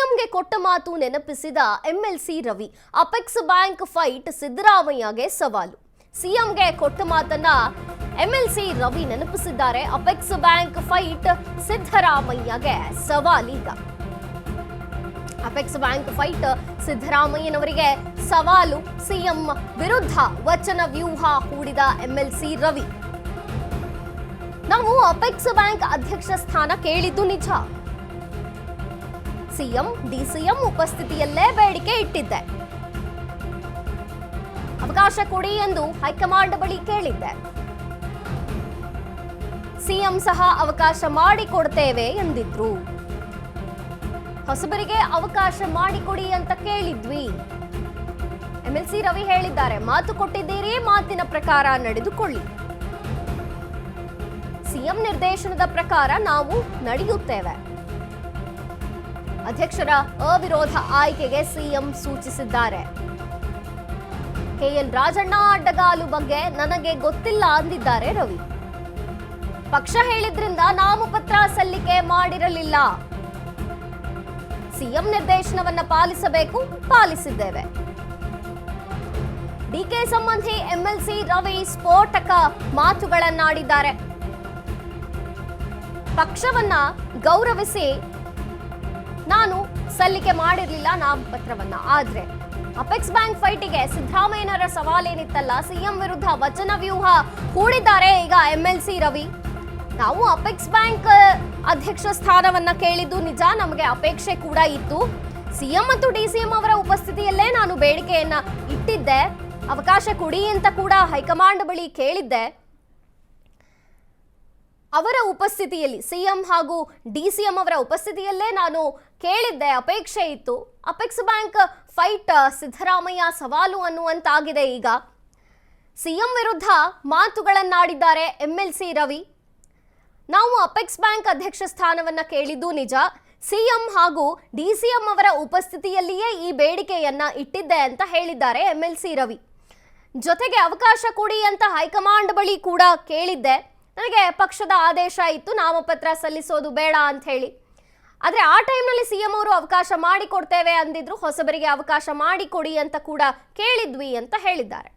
ಸಿಎಂಗೆ ಕೊಟ್ಟ ಮಾತು ನೆನಪಿಸಿದ MLC Ravi. Apex bank fight ಸಿದ್ದರಾಮಯ್ಯಗೆ ಸವಾಲು. ಸಿಎಂಗೆ ಕೊಟ್ಟ ಮಾತನ್ನ ಎಂಎಲ್ಸಿ ರವಿ ನೆನಪಿಸಿದ್ದಾರೆ. ಅಪೆಕ್ಸ್ ಬ್ಯಾಂಕ್ ಫೈಟ್ ಸಿದ್ದರಾಮಯ್ಯಗೆ ಸವಾಲೀಗ. ಅಪೆಕ್ಸ್ ಬ್ಯಾಂಕ್ ಫೈಟ್ ಸಿದ್ದರಾಮಯ್ಯನವರಿಗೆ ಸವಾಲು. ಸಿಎಂ ವಿರುದ್ಧ ವಚನ ವ್ಯೂಹ ಹೂಡಿದ ಎಂಎಲ್ಸಿ ರವಿ. ನಾವು ಅಪೆಕ್ಸ್ ಬ್ಯಾಂಕ್ ಅಧ್ಯಕ್ಷ ಸ್ಥಾನ ಕೇಳಿದ್ದು ನಿಜ. ಸಿಎಂ ಡಿಸಿಎಂ ಉಪಸ್ಥಿತಿಯಲ್ಲೇ ಬೇಡಿಕೆ ಇಟ್ಟಿದ್ದೆ. ಅವಕಾಶ ಕೊಡಿ ಎಂದು ಹೈಕಮಾಂಡ್ ಬಳಿ ಕೇಳಿದ್ದೆ. ಸಿಎಂ ಸಹ ಅವಕಾಶ ಮಾಡಿಕೊಡ್ತೇವೆ ಎಂದಿದ್ರು. ಹೊಸಬರಿಗೆ ಅವಕಾಶ ಮಾಡಿಕೊಡಿ ಅಂತ ಕೇಳಿದ್ವಿ. ಎಂಎಲ್ಸಿ ರವಿ ಹೇಳಿದ್ದಾರೆ, ಮಾತು ಕೊಟ್ಟಿದ್ದೀರಿ, ಮಾತಿನ ಪ್ರಕಾರ ನಡೆದುಕೊಳ್ಳಿ. ಸಿಎಂ ನಿರ್ದೇಶನದ ಪ್ರಕಾರ ನಾವು ನಡೆಯುತ್ತೇವೆ. ಅಧ್ಯಕ್ಷರ ಅವಿರೋಧ ಆಯ್ಕೆಗೆ ಸಿಎಂ ಸೂಚಿಸಿದ್ದಾರೆ. ಕೆಎನ್ ರಾಜಣ್ಣ ಅಡ್ಡಗಾಲು ಬಗ್ಗೆ ನನಗೆ ಗೊತ್ತಿಲ್ಲ ಅಂದಿದ್ದಾರೆ ರವಿ. ಪಕ್ಷ ಹೇಳಿದ್ರಿಂದ ನಾಮಪತ್ರ ಸಲ್ಲಿಕೆ ಮಾಡಿರಲಿಲ್ಲ. ಸಿಎಂ ನಿರ್ದೇಶನವನ್ನ ಪಾಲಿಸಬೇಕು, ಪಾಲಿಸಿದ್ದೇವೆ. ಡಿಕೆ ಸಂಬಂಧಿ ಎಂಎಲ್ಸಿ ರವಿ ಸ್ಫೋಟಕ ಮಾತುಗಳನ್ನಾಡಿದ್ದಾರೆ. ಪಕ್ಷವನ್ನ ಗೌರವಿಸಿ ನಾನು ಸಲ್ಲಿಕೆ ಮಾಡಿರಲಿಲ್ಲ ನಾಮಪತ್ರವನ್ನ. ಆದ್ರೆ ಅಪೆಕ್ಸ್ ಬ್ಯಾಂಕ್ ಫೈಟಿಗೆ ಸಿದ್ದರಾಮಯ್ಯನವರ ಸವಾಲೇನಿತ್ತಲ್ಲ, ಸಿಎಂ ವಿರುದ್ಧ ವಚನ ವ್ಯೂಹ ಹೂಡಿದ್ದಾರೆ ಈಗ ಎಂಎಲ್ಸಿ ರವಿ. ನಾವು ಅಪೆಕ್ಸ್ ಬ್ಯಾಂಕ್ ಅಧ್ಯಕ್ಷ ಸ್ಥಾನವನ್ನ ಕೇಳಿದ್ದು ನಿಜ, ನಮಗೆ ಅಪೇಕ್ಷೆ ಕೂಡ ಇತ್ತು. ಸಿಎಂ ಮತ್ತು ಡಿಸಿಎಂ ಅವರ ಉಪಸ್ಥಿತಿಯಲ್ಲೇ ನಾನು ಬೇಡಿಕೆಯನ್ನ ಇಟ್ಟಿದ್ದೆ. ಅವಕಾಶ ಕೊಡಿ ಅಂತ ಕೂಡ ಹೈಕಮಾಂಡ್ ಬಳಿ ಕೇಳಿದ್ದೆ. ಅವರ ಉಪಸ್ಥಿತಿಯಲ್ಲಿ, ಸಿಎಂ ಹಾಗೂ ಡಿಸಿಎಂ ಅವರ ಉಪಸ್ಥಿತಿಯಲ್ಲೇ ನಾನು ಕೇಳಿದ್ದೆ, ಅಪೇಕ್ಷೆ ಇತ್ತು. ಅಪೆಕ್ಸ್ ಬ್ಯಾಂಕ್ ಫೈಟ್ ಸಿದ್ದರಾಮಯ್ಯ ಸವಾಲು ಅನ್ನುವಂತಾಗಿದೆ ಈಗ. ಸಿಎಂ ವಿರುದ್ಧ ಮಾತುಗಳನ್ನಾಡಿದ್ದಾರೆ ಎಂಎಲ್ಸಿ ರವಿ. ನಾವು ಅಪೆಕ್ಸ್ ಬ್ಯಾಂಕ್ ಅಧ್ಯಕ್ಷ ಸ್ಥಾನವನ್ನ ಕೇಳಿದ್ದು ನಿಜ. ಸಿಎಂ ಹಾಗೂ ಡಿಸಿಎಂ ಅವರ ಉಪಸ್ಥಿತಿಯಲ್ಲಿಯೇ ಈ ಬೇಡಿಕೆಯನ್ನ ಇಟ್ಟಿದ್ದೆ ಅಂತ ಹೇಳಿದ್ದಾರೆ ಎಂಎಲ್ಸಿ ರವಿ. ಜೊತೆಗೆ ಅವಕಾಶ ಕೊಡಿ ಅಂತ ಹೈಕಮಾಂಡ್ ಬಳಿ ಕೂಡ ಕೇಳಿದ್ದೆ. ನನಗೆ ಪಕ್ಷದ ಆದೇಶ ಇತ್ತು ನಾಮಪತ್ರ ಸಲ್ಲಿಸೋದು ಬೇಡ ಅಂತ ಹೇಳಿ. ಆದರೆ ಆ ಟೈಮ್ನಲ್ಲಿ ಸಿಎಂ ಅವರು ಅವಕಾಶ ಮಾಡಿಕೊಡ್ತೇವೆ ಅಂದಿದ್ರು. ಹೊಸಬರಿಗೆ ಅವಕಾಶ ಮಾಡಿಕೊಡಿ ಅಂತ ಕೂಡ ಕೇಳಿದ್ವಿ ಅಂತ ಹೇಳಿದ್ದಾರೆ.